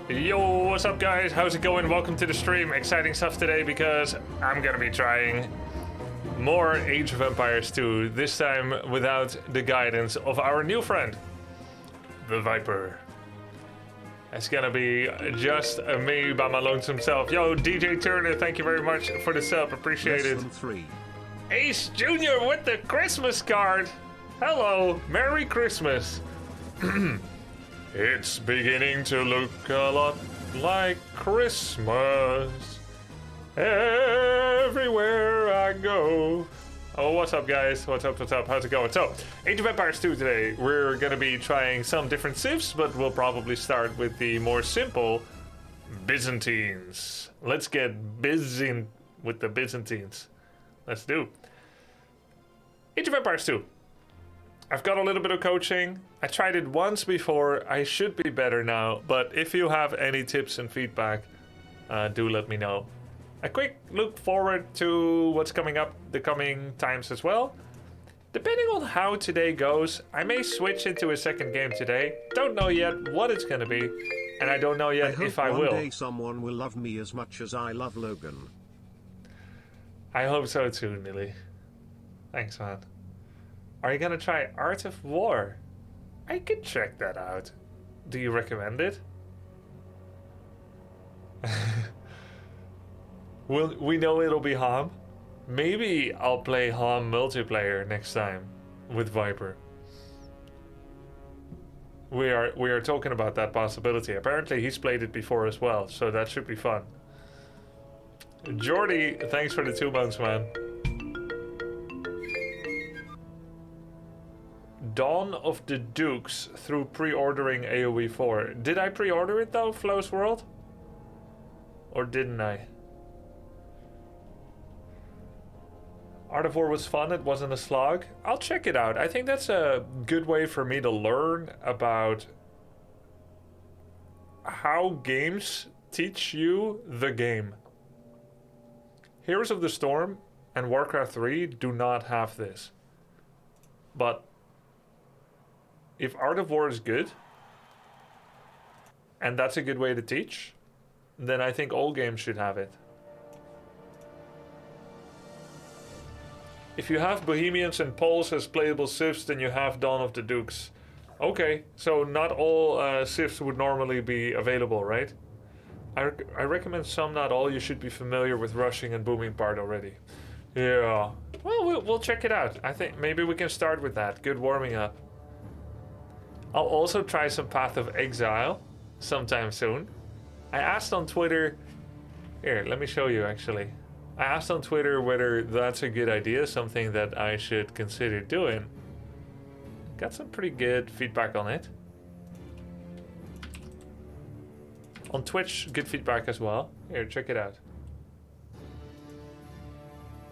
Yo, what's up guys? How's it going? Welcome to the stream. Exciting stuff today because I'm gonna be trying more Age of Empires 2, this time without the guidance of our new friend, the Viper. It's gonna be just me by my lonesome self. Yo, DJ Turner, thank you very much for the sub, appreciate it. Ace Jr. with the Christmas card. Hello, Merry Christmas. It's beginning to look a lot like Christmas everywhere I go. Oh, what's up, guys? What's up? How's it going? So, Age of Empires 2 today. We're gonna be trying some different civs, but we'll probably start with the more simple Byzantines. Let's get busy with the Byzantines. Let's do. Age of Empires 2. I've got a little bit of coaching. I tried it once before. I should be better now. But if you have any tips and feedback, do let me know. A quick look forward to what's coming up the coming times as well. Depending on how today goes, I may switch into a second game today. Don't know yet what it's going to be. And I don't know yet if I will. One day someone will love me as much as I love Logan. I hope so too, Nilly. Thanks, man. Are you gonna try Art of War? I could check that out. Do you recommend it? We know it'll be Ham. Maybe I'll play Ham multiplayer next time with Viper. We are talking about that possibility. Apparently he's played it before as well, so that should be fun. Jordy, thanks for the 2 months, man. Dawn of the Dukes through pre-ordering AOE4. Did I pre-order it though, Flo's World? Or didn't I? Art of War was fun, it wasn't a slog. I'll check it out. I think that's a good way for me to learn about how games teach you the game. Heroes of the Storm and Warcraft 3 do not have this. But if Art of War is good, and that's a good way to teach, then I think all games should have it. If you have Bohemians and Poles as playable civs, then you have Dawn of the Dukes. Okay, so not all civs would normally be available, right? I recommend some, not all. You should be familiar with rushing and booming part already. Yeah, well, we'll check it out. I think maybe we can start with that. Good warming up. I'll also try some Path of Exile sometime soon. I asked on Twitter... Here, let me show you actually. I asked on Twitter whether that's a good idea, something that I should consider doing. Got some pretty good feedback on it. On Twitch, good feedback as well. Here, check it out.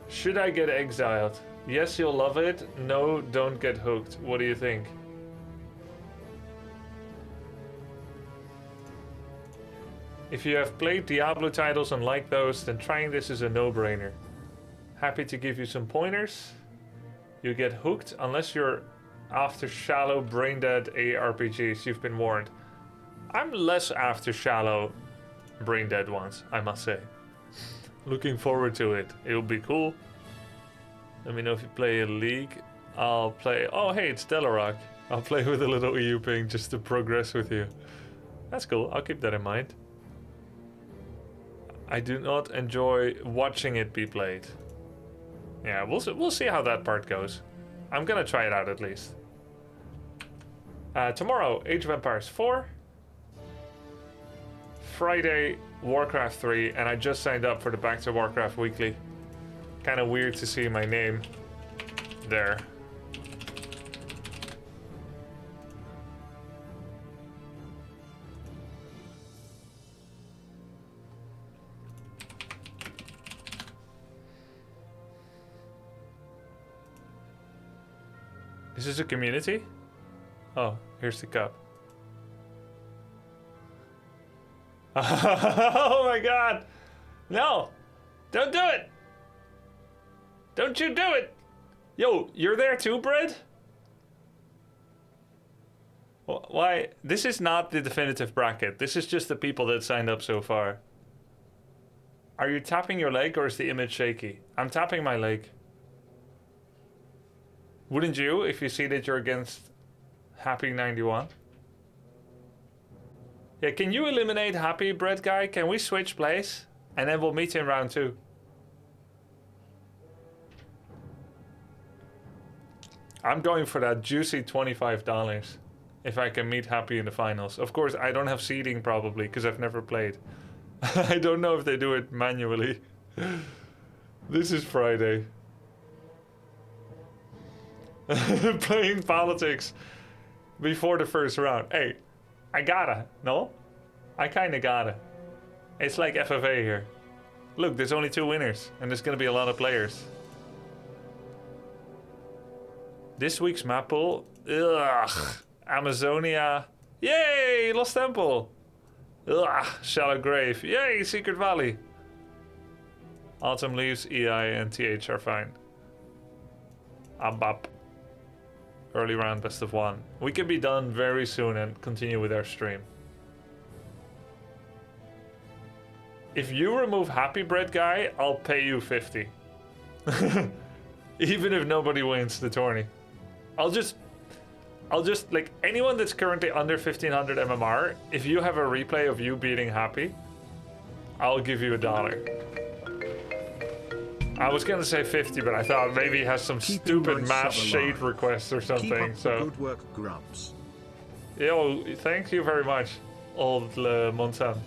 Should I get exiled? Yes, you'll love it. No, don't get hooked. What do you think? If you have played Diablo titles and like those, then trying this is a no-brainer. Happy to give you some pointers. You get hooked unless you're after shallow, brain-dead ARPGs. You've been warned. I'm less after shallow, brain-dead ones, I must say. Looking forward to it. It'll be cool. Let me know if you play a league. I'll play... Oh, hey, it's Delarock. I'll play with a little EU ping just to progress with you. That's cool. I'll keep that in mind. I do not enjoy watching it be played. Yeah, we'll see how that part goes. I'm gonna try it out at least. Tomorrow, Age of Empires 4. Friday, Warcraft 3, and I just signed up for the Back to Warcraft Weekly. Kind of weird to see my name there. Is this a community? Oh, here's the cup. Oh my god! No! Don't do it! Don't you do it! Yo, you're there too, Bread? Why? This is not the definitive bracket. This is just the people that signed up so far. Are you tapping your leg or is the image shaky? I'm tapping my leg. Wouldn't you if you see that you're against Happy 91? Yeah, can you eliminate Happy, Bread Guy? Can we switch place? And then we'll meet in round 2. I'm going for that juicy $25 if I can meet Happy in the finals. Of course, I don't have seeding probably because I've never played. I don't know if they do it manually. This is Friday. Playing politics before the first round. Hey, I gotta, no? I kinda gotta. It's like FFA here. Look, there's only 2 winners, and there's gonna be a lot of players. This week's map pool, ugh, Amazonia, yay, Lost Temple. Ugh, Shallow Grave, yay, Secret Valley. Autumn Leaves, EI, and TH are fine. Abap. Early round, best of 1. We can be done very soon and continue with our stream. If you remove Happy Bread Guy, I'll pay you 50. Even if nobody wins the tourney. I'll just like anyone that's currently under 1500 MMR, if you have a replay of you beating Happy, I'll give you $1. I was gonna say 50, but I thought maybe he has some stupid mass shade request or something. Keep up so the good work, Grubs. Yo, thank you very much, old Montan.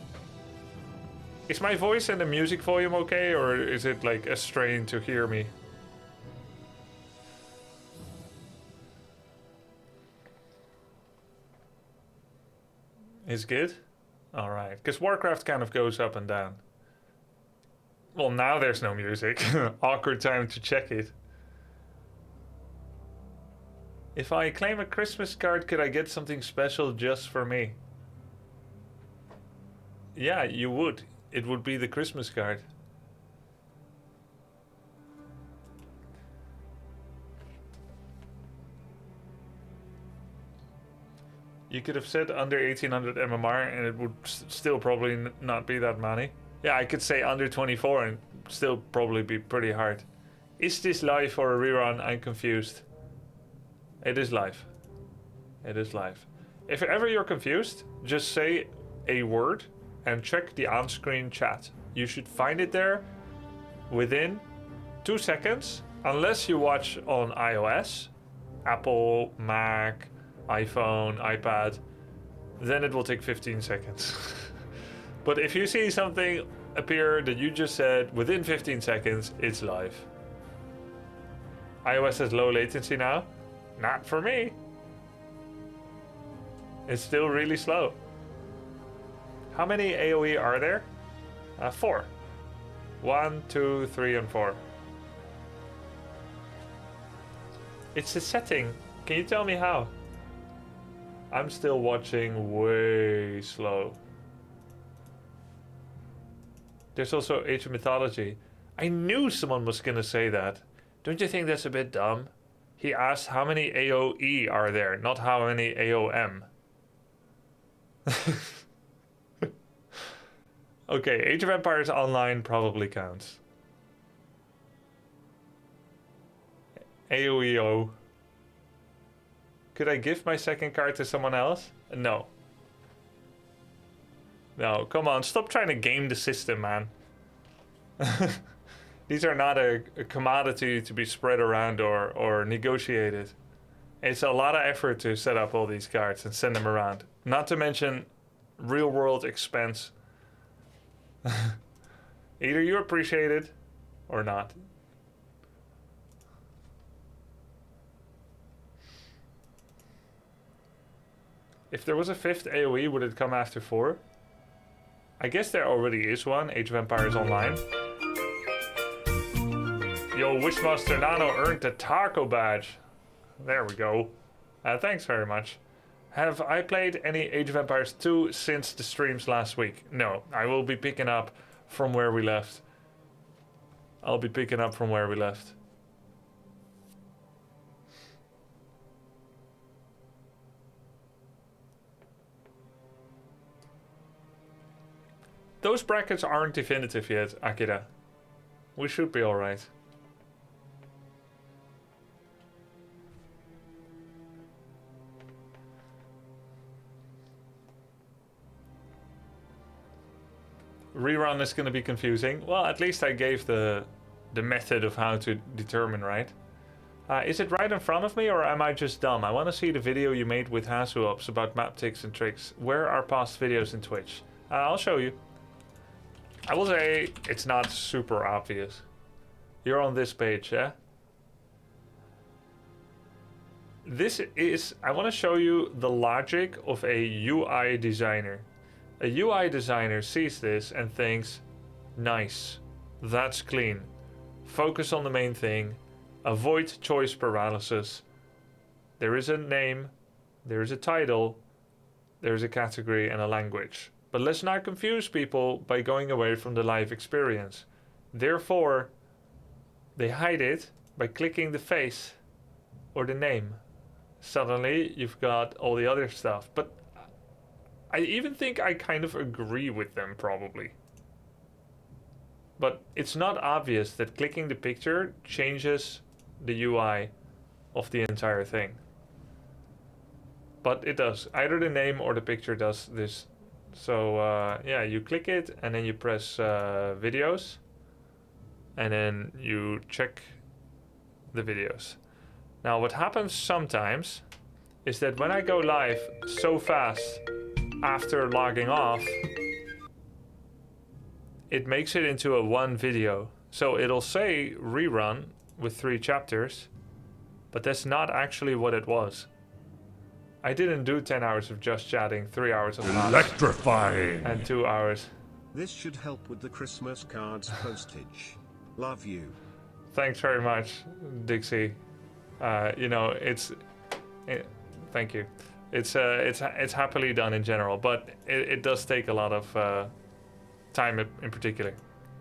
Is my voice and the music volume okay, or is it like a strain to hear me? It's good? Alright, because Warcraft kind of goes up and down. Well, now there's no music. Awkward time to check it. If I claim a Christmas card, could I get something special just for me? Yeah, you would. It would be the Christmas card. You could have said under 1800 MMR and it would still probably not be that many. Yeah, I could say under 24 and still probably be pretty hard. Is this live or a rerun? I'm confused. It is live. It is live. If ever you're confused, just say a word and check the on-screen chat. You should find it there within 2 seconds, unless you watch on iOS, Apple, Mac, iPhone, iPad, then it will take 15 seconds. But if you see something appear that you just said within 15 seconds, it's live. iOS has low latency now. Not for me. It's still really slow. How many AOE are there? 4. 1, 2, 3, and 4. It's a setting. Can you tell me how? I'm still watching way slow. There's also Age of Mythology. I knew someone was gonna say that. Don't you think that's a bit dumb? He asked how many AOE are there, not how many AOM. Okay, Age of Empires Online probably counts. AOEO. Could I give my second card to someone else? No. No, come on, stop trying to game the system, man. These are not a commodity to be spread around or negotiated. It's a lot of effort to set up all these cards and send them around. Not to mention real world expense. Either you appreciate it or not. If there was a 5th AoE, would it come after 4? I guess there already is one, Age of Empires Online. Yo, Wishmaster Nano earned the taco badge. There we go. Thanks very much. Have I played any Age of Empires 2 since the streams last week? No, I will be picking up from where we left. I'll be picking up from where we left. Those brackets aren't definitive yet, Akira. We should be alright. Rerun is going to be confusing. Well, at least I gave the method of how to determine, right? Is it right in front of me, or am I just dumb? I want to see the video you made with Hasuops about map tips and tricks. Where are past videos in Twitch? I'll show you. I will say it's not super obvious. You're on this page, yeah? This is... I want to show you the logic of a UI designer. A UI designer sees this and thinks, nice, that's clean. Focus on the main thing. Avoid choice paralysis. There is a name, there is a title, there is a category and a language. But let's not confuse people by going away from the live experience. Therefore, they hide it by clicking the face or the name. Suddenly, you've got all the other stuff. But I even think I kind of agree with them, probably. But it's not obvious that clicking the picture changes the UI of the entire thing. But it does. Either the name or the picture does this. So yeah, you click it and then you press videos. And then you check the videos. Now what happens sometimes is that when I go live so fast after logging off, it makes it into a one video. So it'll say rerun with 3 chapters, but that's not actually what it was. I didn't do 10 hours of just chatting, 3 hours of electrifying, and 2 hours. This should help with the Christmas cards postage. Love you. Thanks very much, Dixie. You know, thank you. It's happily done in general, but it does take a lot of time in particular.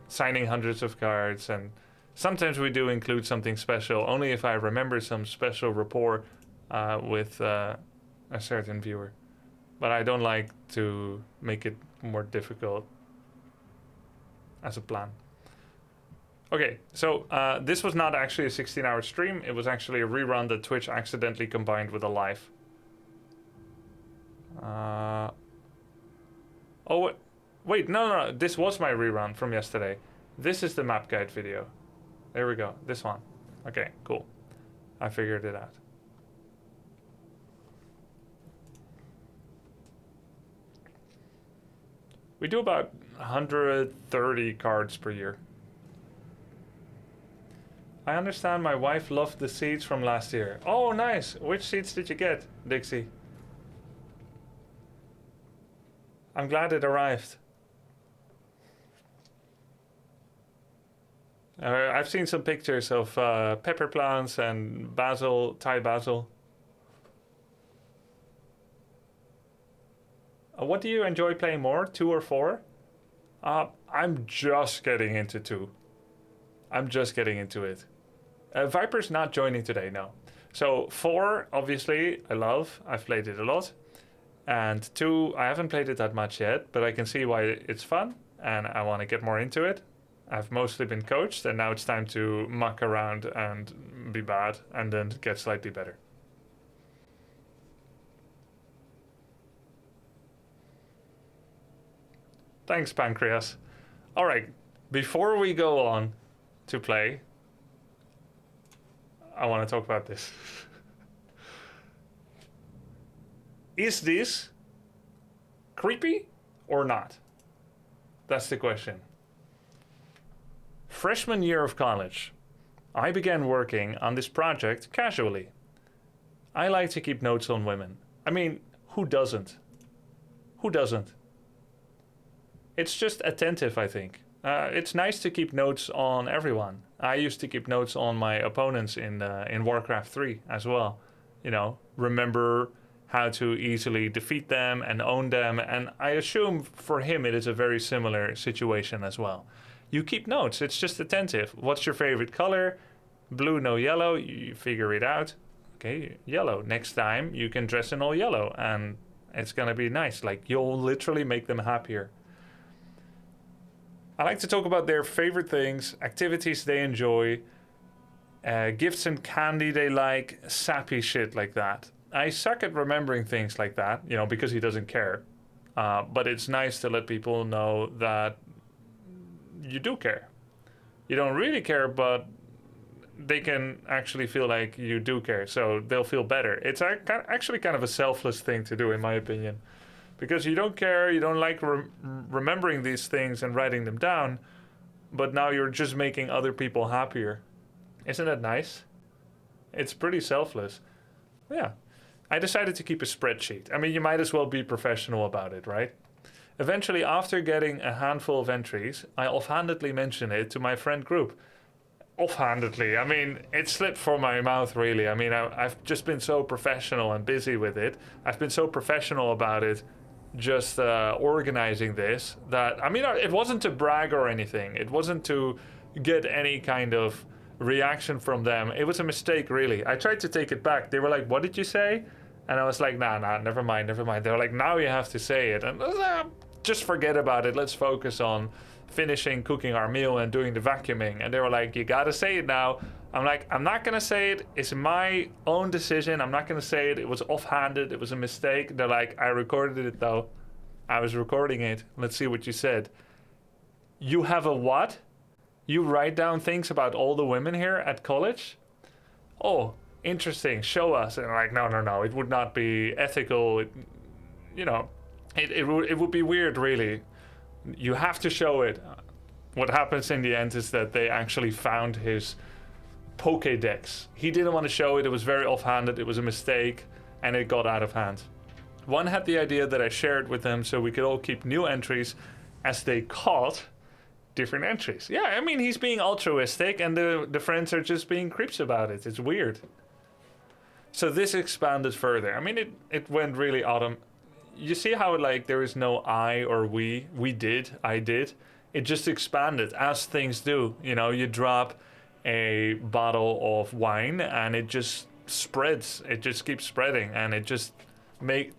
Signing hundreds of cards, and sometimes we do include something special, only if I remember some special rapport with a certain viewer. But I don't like to make it more difficult as a plan. Okay, so this was not actually a 16-hour stream. It was actually a rerun that Twitch accidentally combined with a live. Oh, wait, no, this was my rerun from yesterday. This is the map guide video. There we go, this one. Okay, cool. I figured it out. We do about 130 cards per year. I understand my wife loved the seeds from last year. Oh, nice. Which seeds did you get, Dixie? I'm glad it arrived. I've seen some pictures of pepper plants and basil, Thai basil. What do you enjoy playing more, 2 or 4? I'm just getting into 2. I'm just getting into it. Viper's not joining today, no. So 4, obviously, I love. I've played it a lot. And 2, I haven't played it that much yet, but I can see why it's fun, and I want to get more into it. I've mostly been coached, and now it's time to muck around and be bad, and then get slightly better. Thanks, Pancreas. All right, before we go on to play, I want to talk about this. Is this creepy or not? That's the question. Freshman year of college, I began working on this project casually. I like to keep notes on women. I mean, who doesn't? Who doesn't? It's just attentive, I think. It's nice to keep notes on everyone. I used to keep notes on my opponents in Warcraft 3 as well. You know, remember how to easily defeat them and own them. And I assume for him it is a very similar situation as well. You keep notes. It's just attentive. What's your favorite color? Blue, no yellow. You figure it out. Okay, yellow. Next time you can dress in all yellow and it's going to be nice. Like, you'll literally make them happier. I like to talk about their favorite things, activities they enjoy, gifts and candy they like, sappy shit like that. I suck at remembering things like that, you know, because he doesn't care. But it's nice to let people know that you do care. You don't really care, but they can actually feel like you do care, so they'll feel better. It's actually kind of a selfless thing to do, in my opinion. Because you don't care, you don't like remembering these things and writing them down, but now you're just making other people happier. Isn't that nice? It's pretty selfless. Yeah. I decided to keep a spreadsheet. I mean, you might as well be professional about it, right? Eventually, after getting a handful of entries, I offhandedly mentioned it to my friend group. Offhandedly, I mean, it slipped from my mouth, really. I mean, I've just been so professional and busy with it. I've been so professional about it, just organizing this, that, I mean, it wasn't to brag or anything. It wasn't to get any kind of reaction from them. It was a mistake, really. I tried to take it back. They were like, what did you say? And I was like, nah, never mind. They were like, now you have to say it. And just forget about it. Let's focus on finishing cooking our meal and doing the vacuuming. And they were like, you gotta say it now. I'm like, I'm not gonna say it. It's my own decision. I'm not gonna say it. It was offhanded. It was a mistake. They're like, I recorded it though. I was recording it. Let's see what you said. You have a what? You write down things about all the women here at college? Oh, interesting. Show us. And I'm like, no. It would not be ethical. It would be weird, really. You have to show it. What happens in the end is that they actually found his Pokédex. He didn't want to show it. It was very offhanded. It was a mistake, and it got out of hand. One had the idea that I shared with them so we could all keep new entries as they caught different entries. Yeah, I mean, he's being altruistic, and the friends are just being creeps about it. It's weird. So this expanded further. I mean, it went really autumn. You see how, like, there is no I or we did, I did. It just expanded as things do. You know, you drop a bottle of wine and it just spreads. It just keeps spreading, and it just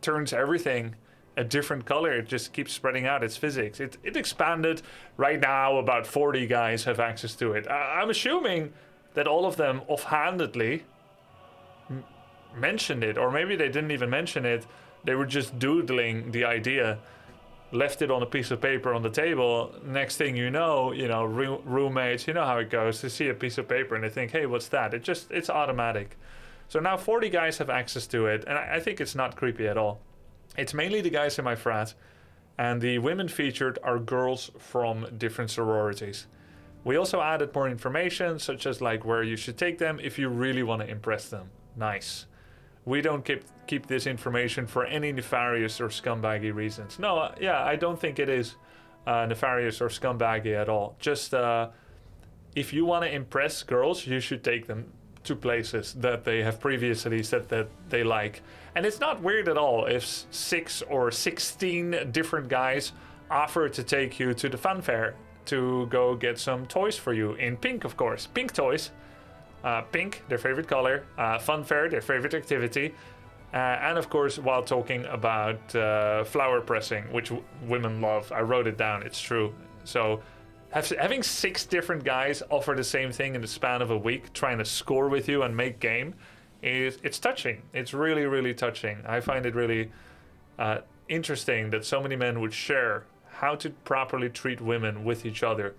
turns everything a different color. It just keeps spreading out. It's physics. It expanded. Right now, about 40 guys have access to it. I'm assuming that all of them offhandedly mentioned it, or maybe they didn't even mention it. They were just doodling the idea, left it on a piece of paper on the table. Next thing you know, roommates, you know how it goes. They see a piece of paper and they think, hey, what's that? It's automatic. So now 40 guys have access to it, and I think it's not creepy at all. It's mainly the guys in my frat, and the women featured are girls from different sororities. We also added more information, such as like where you should take them if you really want to impress them. Nice. We don't keep this information for any nefarious or scumbaggy reasons. No, I don't think it is nefarious or scumbaggy at all. Just if you want to impress girls, you should take them to places that they have previously said that they like. And it's not weird at all if 6 or 16 different guys offer to take you to the fun fair to go get some toys for you in pink, of course. Pink toys. Pink, their favorite color. Fun fair, their favorite activity. And of course, while talking about flower pressing, which women love. I wrote it down, it's true. So having 6 different guys offer the same thing in the span of a week, trying to score with you and make game, it's touching. It's really, really touching. I find it really interesting that so many men would share how to properly treat women with each other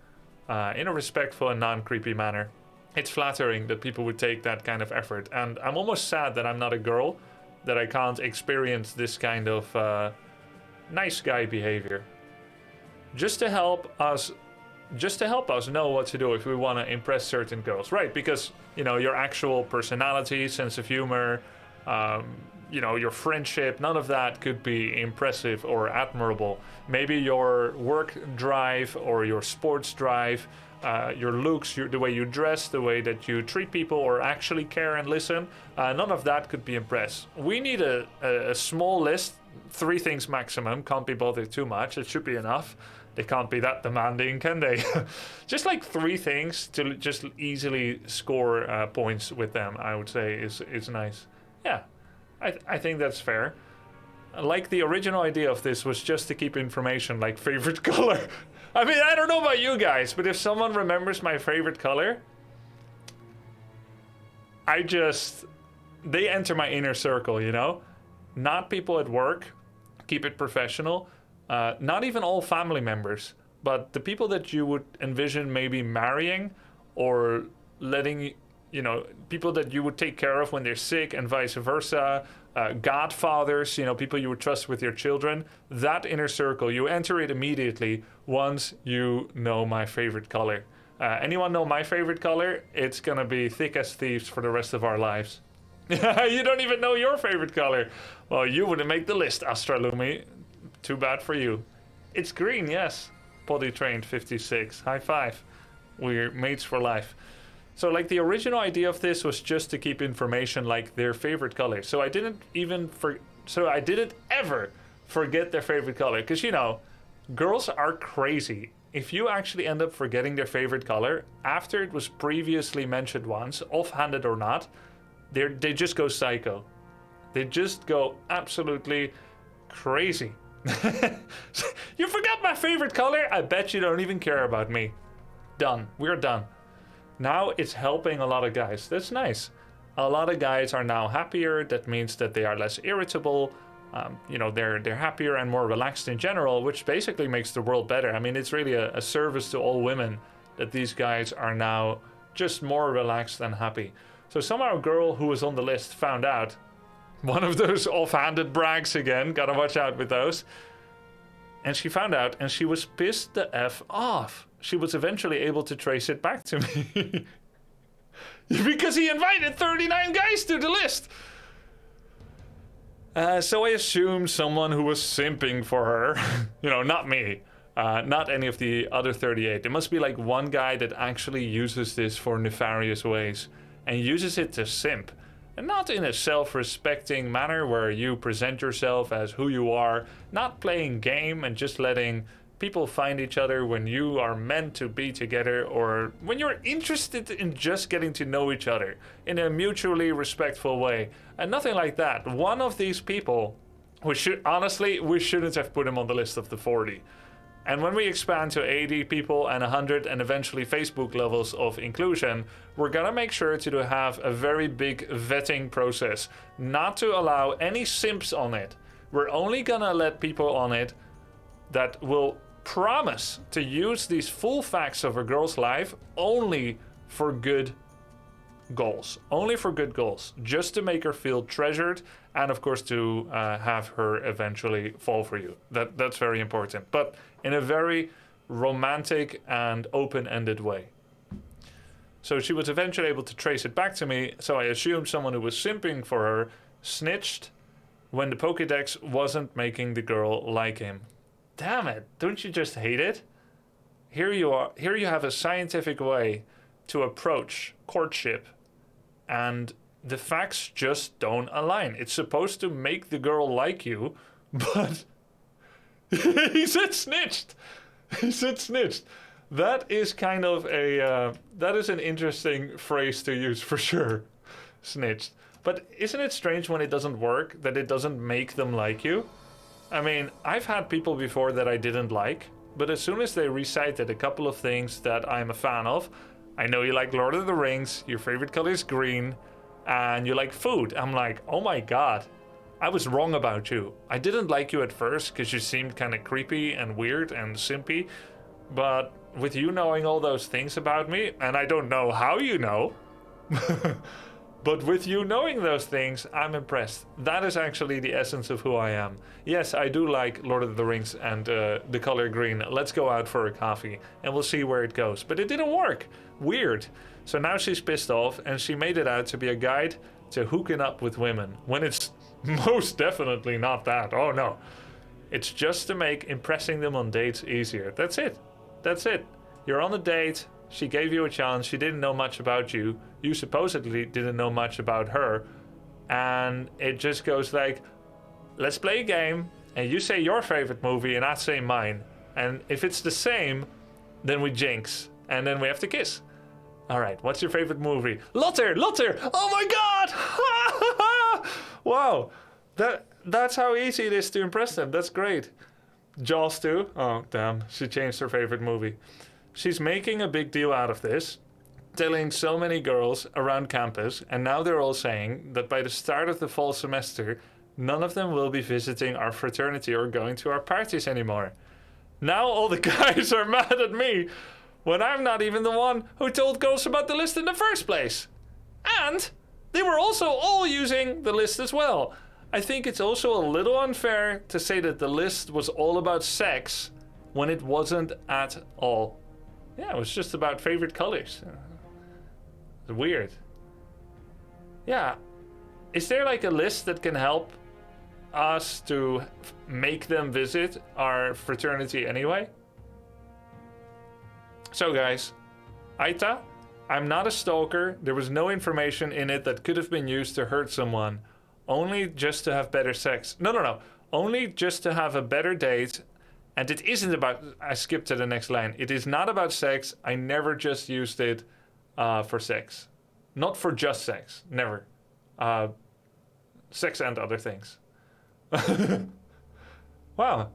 in a respectful and non-creepy manner. It's flattering that people would take that kind of effort, and I'm almost sad that I'm not a girl, that I can't experience this kind of nice guy behavior. Just to help us know what to do if we want to impress certain girls, right? Because your actual personality, sense of humor, your friendship, none of that could be impressive or admirable. Maybe your work drive or your sports drive, your looks, the way you dress, the way that you treat people or actually care and listen, none of that could be impressed. We need a small list, 3 things maximum, can't be bothered too much, it should be enough. They can't be that demanding, can they? Just like 3 things to just easily score points with them, I would say is nice. Yeah, I think that's fair. Like the original idea of this was just to keep information like favorite color. I mean, I don't know about you guys, but if someone remembers my favorite color, they enter my inner circle, you know? Not people at work, keep it professional, not even all family members, but the people that you would envision maybe marrying or letting, you know, people that you would take care of when they're sick and vice versa, godfathers, you know, people you would trust with your children, that inner circle, you enter it immediately once you know my favorite color. Anyone know my favorite color? It's gonna be thick as thieves for the rest of our lives. You don't even know your favorite color. Well, you wouldn't make the list, Astralumi. Too bad for you. It's green, yes. Potty trained 56. High five. We're mates for life. So like the original idea of this was just to keep information like their favorite color. So I didn't ever forget their favorite color. Because, you know, girls are crazy. If you actually end up forgetting their favorite color after it was previously mentioned once, offhanded or not, they just go psycho. They just go absolutely crazy. You forgot my favorite color? I bet you don't even care about me. Done. We're done. Now it's helping a lot of guys. That's nice. A lot of guys are now happier. That means that they are less irritable. You know, they're happier and more relaxed in general, which basically makes the world better. I mean, it's really a service to all women that these guys are now just more relaxed and happy. So somehow a girl who was on the list found out. One of those offhanded brags again. Gotta watch out with those. And she found out and she was pissed the F off. She was eventually able to trace it back to me. Because he invited 39 guys to the list. So I assume someone who was simping for her. You know, not me. Not any of the other 38. There must be like one guy that actually uses this for nefarious ways. And uses it to simp. And not in a self-respecting manner where you present yourself as who you are. Not playing game and just letting people find each other when you are meant to be together. Or when you're interested in just getting to know each other. In a mutually respectful way. And nothing like that. One of these people, we shouldn't have put him on the list of the 40. And when we expand to 80 people and 100 and eventually Facebook levels of inclusion, we're gonna make sure to have a very big vetting process, not to allow any simps on it. We're only gonna let people on it that will promise to use these full facts of a girl's life only for good goals. Only for good goals. Just to make her feel treasured and of course to have her eventually fall for you. That's very important. But in a very romantic and open-ended way. So she was eventually able to trace it back to me, so I assumed someone who was simping for her snitched when the Pokédex wasn't making the girl like him. Damn it, don't you just hate it? Here you are, here you have a scientific way to approach courtship, and the facts just don't align. It's supposed to make the girl like you, but he said snitched. He said snitched. That is kind of that is an interesting phrase to use for sure. Snitched. But isn't it strange when it doesn't work, that it doesn't make them like you? I mean, I've had people before that I didn't like, but as soon as they recited a couple of things that I'm a fan of, I know you like Lord of the Rings, your favorite color is green, and you like food. I'm like, oh my god. I was wrong about you. I didn't like you at first because you seemed kind of creepy and weird and simpy. But with you knowing all those things about me, and I don't know how you know, but with you knowing those things, I'm impressed. That is actually the essence of who I am. Yes, I do like Lord of the Rings and the color green. Let's go out for a coffee and we'll see where it goes. But it didn't work. Weird. So now she's pissed off and she made it out to be a guide to hooking up with women when it's most definitely not that. Oh no. It's just to make impressing them on dates easier. That's it. That's it. You're on a date. She gave you a chance. She didn't know much about you. You supposedly didn't know much about her. And it just goes like, let's play a game. And you say your favorite movie and I say mine. And if it's the same, then we jinx. And then we have to kiss. All right, what's your favorite movie? Lotter! Oh my god! Wow, that's how easy it is to impress them. That's great. Jaws 2? Oh, damn. She changed her favorite movie. She's making a big deal out of this, telling so many girls around campus, and now they're all saying that by the start of the fall semester, none of them will be visiting our fraternity or going to our parties anymore. Now all the guys are mad at me when I'm not even the one who told girls about the list in the first place. And they were also all using the list as well. I think it's also a little unfair to say that the list was all about sex when it wasn't at all. Yeah, it was just about favorite colors. It's weird. Yeah. Is there like a list that can help us to make them visit our fraternity anyway? So guys, Aita, I'm not a stalker. There was no information in it that could have been used to hurt someone. Only just to have better sex. No. Only just to have a better date. And it isn't about... I skipped to the next line. It is not about sex. I never just used it for sex. Not for just sex. Never. Sex and other things. Wow.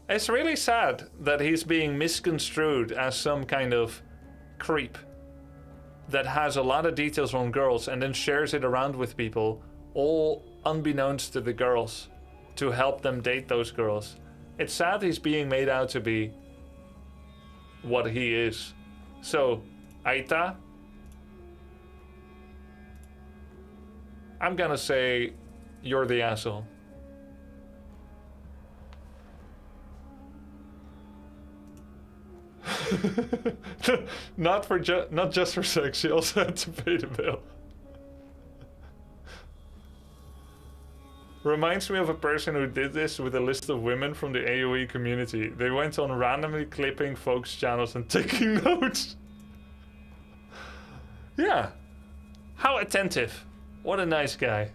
It's really sad that he's being misconstrued as some kind of creep that has a lot of details on girls and then shares it around with people, all unbeknownst to the girls, to help them date those girls. It's sad he's being made out to be what he is. So, Aita, I'm gonna say you're the asshole. Not just for sex, she also had to pay the bill. Reminds me of a person who did this with a list of women from the AOE community. They went on randomly clipping folks' channels and taking notes. Yeah. How attentive. What a nice guy.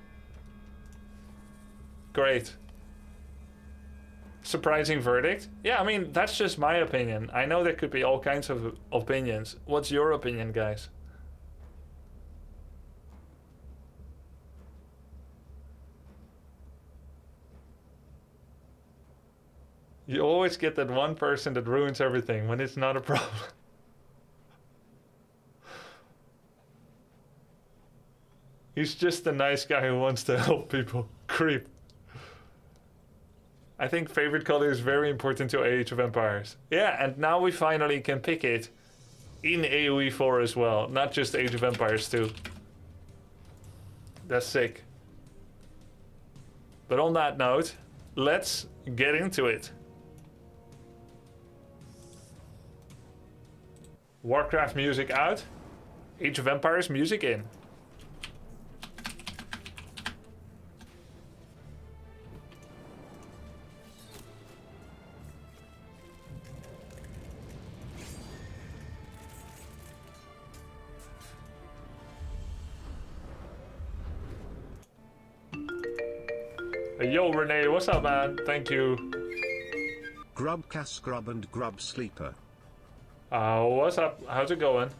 Great. Surprising verdict? Yeah, I mean, that's just my opinion. I know there could be all kinds of opinions. What's your opinion, guys? You always get that one person that ruins everything when it's not a problem. He's just a nice guy who wants to help people. Creep. I think favorite color is very important to Age of Empires. Yeah, and now we finally can pick it in AoE 4 as well, not just Age of Empires 2. That's sick. But on that note, let's get into it. Warcraft music out, Age of Empires music in. Hey, yo, Renee, what's up, man? Thank you. Grubcast Grub and Grub Sleeper. What's up? How's it going?